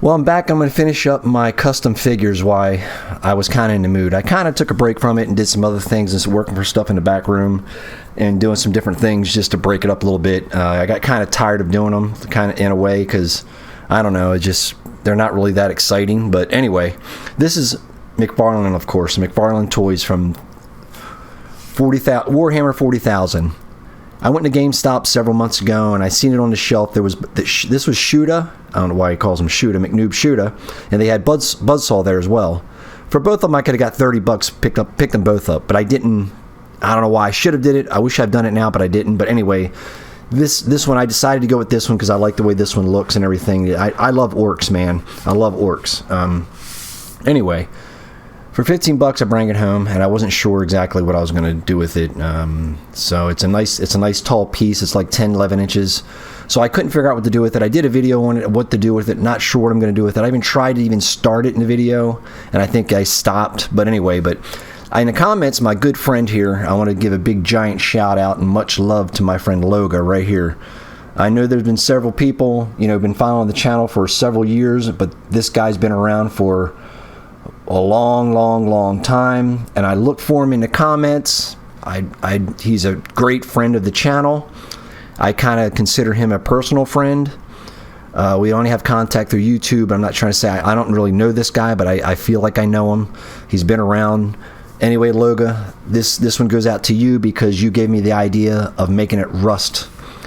Well, I'm back. I'm going to finish up my custom figures. Why I was kind of in the mood. I kind of took a break from it and did some other things, and working for stuff in the back room and doing some different things just to break it up a little bit. I got kind of tired of doing them, kind of in a way, because I don't know, they're not really that exciting. But anyway, this is McFarlane, of course. McFarlane toys from Warhammer 40,000. I went to GameStop several months ago, and I seen it on the shelf. This was Shuda. I don't know why he calls him Shuda, McNoob Shuda, and they had Buzzsaw there as well. For both of them, I could have got $30, picked them both up, but I didn't. I don't know why. I should have did it. I wish I'd done it now, but I didn't. But anyway, this one, I decided to go with this one because I like the way this one looks and everything. I love orcs, man. I love orcs. Anyway. For $15, I bring it home, and I wasn't sure exactly what I was going to do with it. So it's a nice tall piece. It's like 10, 11 inches. So I couldn't figure out what to do with it. I did a video on it, what to do with it. Not sure what I'm going to do with it. I even tried to start it in the video, and I think I stopped. But anyway, in the comments, my good friend here, I want to give a big giant shout out and much love to my friend Loga right here. I know there's been several people, been following the channel for several years, but this guy's been around for a long time, and I look for him in the comments. He's a great friend of the channel. I kind of consider him a personal friend. We only have contact through YouTube. I'm not trying to say I don't really know this guy, but I feel like I know him. He's been around. Anyway, Loga, this one goes out to you because you gave me the idea of making it rust.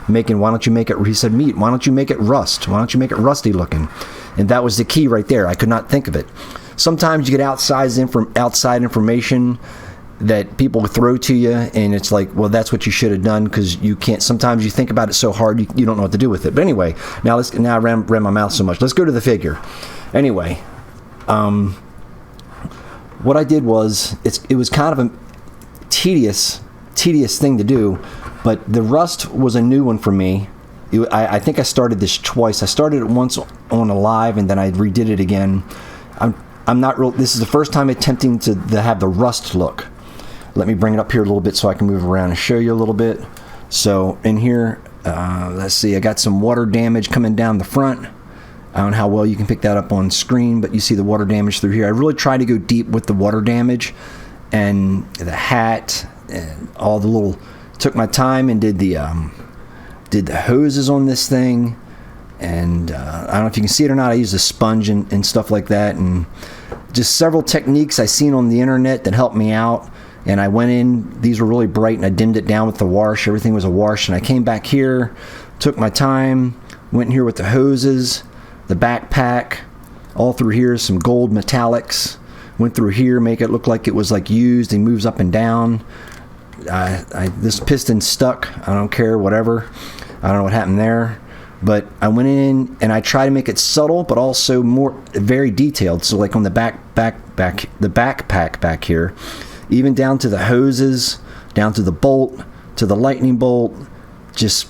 Why don't you make it, he said, meat, why don't you make it rust? Why don't you make it rusty looking? And that was the key right there. I could not think of it. Sometimes you get outside information that people throw to you, and it's like, well, that's what you should have done, because you can't. Sometimes you think about it so hard you don't know what to do with it. But anyway, now I ran my mouth so much. Let's go to the figure. Anyway, what I did was it was kind of a tedious thing to do, but the rust was a new one for me. I think I started this twice. I started it once on a live, and then I redid it again. I'm not real. This is the first time attempting to have the rust look. Let me bring it up here a little bit so I can move around and show you a little bit. So in here, let's see. I got some water damage coming down the front. I don't know how well you can pick that up on screen, but you see the water damage through here. I really tried to go deep with the water damage and the hat and all the little. Took my time and did the hoses on this thing. And I don't know if you can see it or not. I used a sponge and stuff like that, and just several techniques I seen on the internet that helped me out. And I went in, these were really bright, and I dimmed it down with the wash. Everything was a wash. And I came back here, took my time, went in here with the hoses, the backpack, all through here, some gold metallics. Went through here, make it look like it was like used. He moves up and down. This piston stuck. I don't care, whatever. I don't know what happened there. But I went in and I tried to make it subtle, but also very detailed. So like on the the backpack back here, even down to the hoses, down to the bolt, to the lightning bolt, just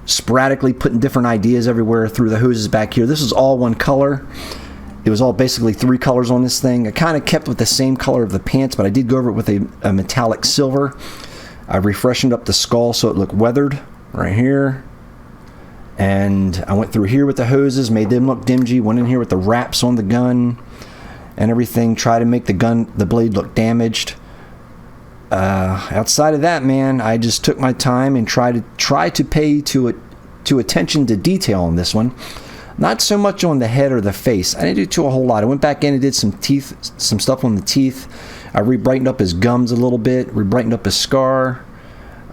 sporadically putting different ideas everywhere through the hoses back here. This is all one color. It was all basically 3 colors on this thing. I kind of kept with the same color of the pants, but I did go over it with a metallic silver. I refreshened up the skull so it looked weathered right here. And I went through here with the hoses, made them look dingy, went in here with the wraps on the gun and everything, tried to make the blade look damaged. Outside of that, man, I just took my time and tried to pay to attention to detail on this one. Not so much on the head or the face. I didn't do a whole lot. I went back in and did some stuff on the teeth. I re-brightened up his gums a little bit, re-brightened up his scar.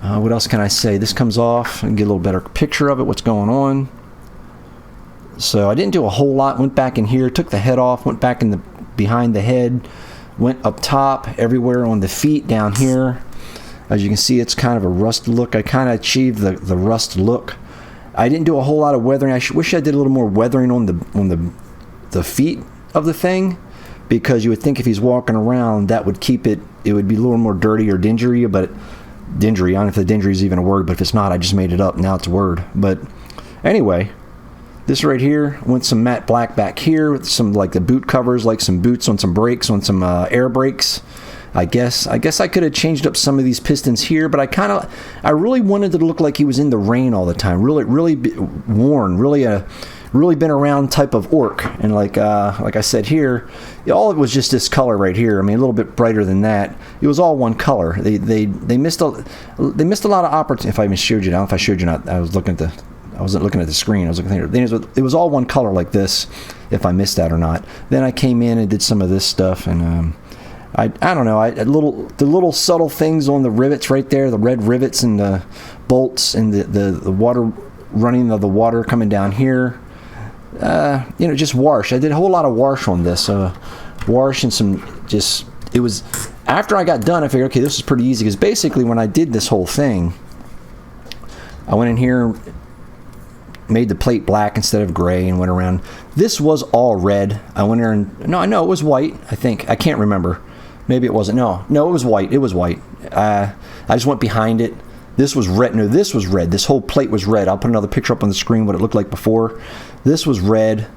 What else can I say? This comes off and get a little better picture of it, what's going on. So I didn't do a whole lot. Went back in here, took the head off, went back in behind the head, went up top, everywhere on the feet down here. As you can see, it's kind of a rust look. I kind of achieved the rust look. I didn't do a whole lot of weathering. I wish I did a little more weathering on the feet of the thing, because you would think if he's walking around, that would keep it would be a little more dirty or dingery, but dingery, I don't know if the dingery is even a word, but if it's not, I just made it up. Now it's a word. But anyway, this right here, went some matte black back here with some like the boot covers, like some boots on some brakes, on some air brakes. I guess I could have changed up some of these pistons here, but I really wanted it to look like he was in the rain all the time. Really worn, really really been around type of orc. And like I said here, all it was just this color right here. I mean, a little bit brighter than that. It was all one color. They missed a lot of opportunity. If I even showed you, I don't know if I showed you or not. I wasn't looking at the screen. I was looking at the it was all one color like this. If I missed that or not. Then I came in and did some of this stuff, and I don't know. The little subtle things on the rivets right there, the red rivets and the bolts and the water running of the water coming down here. Just wash. I did a whole lot of wash on this. Wash and some just. It was after I got done. I figured, okay, this is pretty easy because basically when I did this whole thing, I went in here, made the plate black instead of gray, and went around. This was all red. I went there and no, it was white. I think I can't remember. Maybe it wasn't. No, it was white. It was white. I just went behind it. This was red. No, this was red. This whole plate was red. I'll put another picture up on the screen what it looked like before. This was red.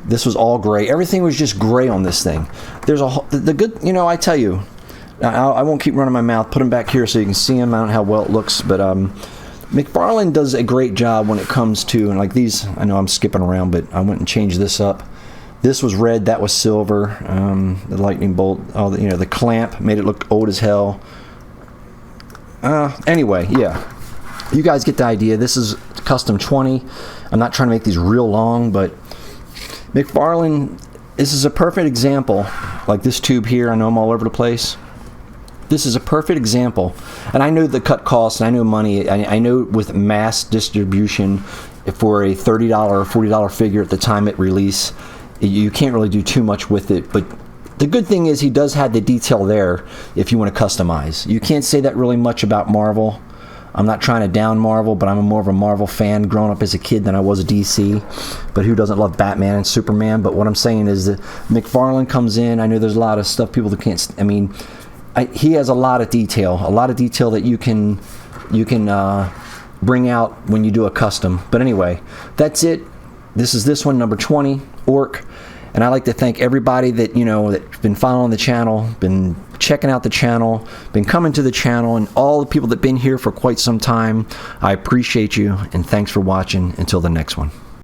This was all gray. Everything was just gray on this thing. There's the good. I tell you, I won't keep running my mouth. Put them back here so you can see them. I don't know how well it looks, but McFarlane does a great job when it comes to, and like these. I know I'm skipping around, but I went and changed this up. This was red, that was silver. The lightning bolt, the clamp made it look old as hell. Anyway, yeah. You guys get the idea. This is custom 20. I'm not trying to make these real long, but McFarlane, this is a perfect example. Like this tube here, I know I'm all over the place. This is a perfect example. And I know the cut costs, and I know money. I know with mass distribution for a $30 or $40 figure at the time it release, you can't really do too much with it, but the good thing is he does have the detail there if you want to customize. You can't say that really much about Marvel. I'm not trying to down Marvel, but I'm more of a Marvel fan growing up as a kid than I was a DC. But who doesn't love Batman and Superman? But what I'm saying is that McFarlane comes in. I know there's a lot of stuff people that can't. I mean, he has a lot of detail that you can bring out when you do a custom. But anyway, that's it. This one, number 20, Orc. And I'd like to thank everybody that, that's been following the channel, been checking out the channel, been coming to the channel, and all the people that have been here for quite some time. I appreciate you, and thanks for watching. Until the next one.